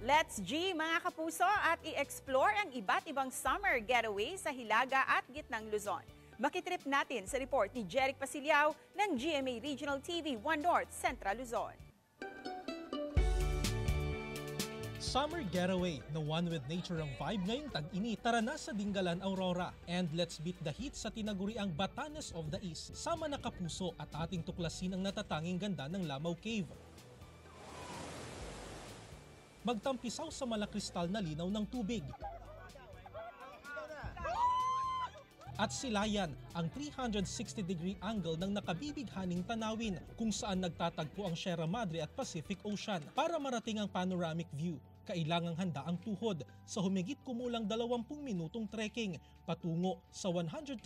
Let's G mga kapuso at i-explore ang iba't ibang summer getaway sa Hilaga at Gitnang Luzon. Makitrip natin sa report ni Jeric Pasiliao ng GMA Regional TV 1 North Central Luzon. Summer getaway, the one with nature ang vibe ngayong tag-init. Tara na sa Dingalan, Aurora. And let's beat the heat sa tinaguriang Batanes of the East. Sama na kapuso at ating tuklasin ang natatanging ganda ng Lamaw Cave. Magtampisaw sa malakristal na linaw ng tubig. At silayan ang 360-degree angle ng nakabibighaning tanawin kung saan nagtatagpo ang Sierra Madre at Pacific Ocean. Para marating ang panoramic view, kailangang handa ang tuhod sa humigit kumulang 20 minutong trekking patungo sa 137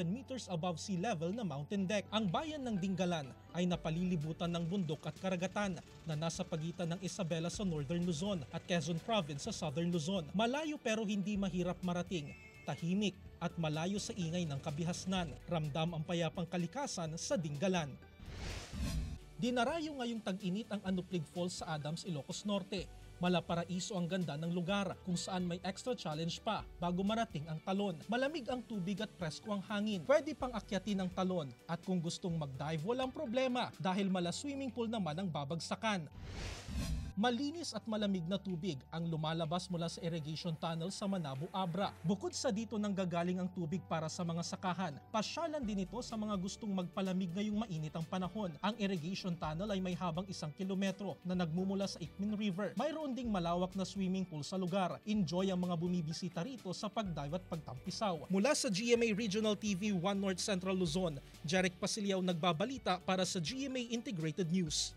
meters above sea level na mountain deck. Ang bayan ng Dingalan ay napalilibutan ng bundok at karagatan na nasa pagitan ng Isabela sa Northern Luzon at Quezon Province sa Southern Luzon. Malayo pero hindi mahirap marating, tahimik at malayo sa ingay ng kabihasnan. Ramdam ang payapang kalikasan sa Dingalan. Dinarayo ngayong tag-init ang Anuplig Falls sa Adams, Ilocos Norte. Malaparaiso ang ganda ng lugar kung saan may extra challenge pa bago marating ang talon. Malamig ang tubig at presko ang hangin. Pwede pang akyatin ang talon at kung gustong mag-dive walang problema dahil mala swimming pool naman ang babagsakan. Malinis at malamig na tubig ang lumalabas mula sa irrigation tunnel sa Manabo, Abra. Bukod sa dito nanggagaling ang tubig para sa mga sakahan, pasyalan din ito sa mga gustong magpalamig ngayong mainit ang panahon. Ang irrigation tunnel ay may habang 1 kilometro na nagmumula sa Ikmin River. Mayroon ding malawak na swimming pool sa lugar. Enjoy ang mga bumibisita rito sa pagdive at pagtampisaw. Mula sa GMA Regional TV 1 North Central Luzon, Jeric Pasiliao nagbabalita para sa GMA Integrated News.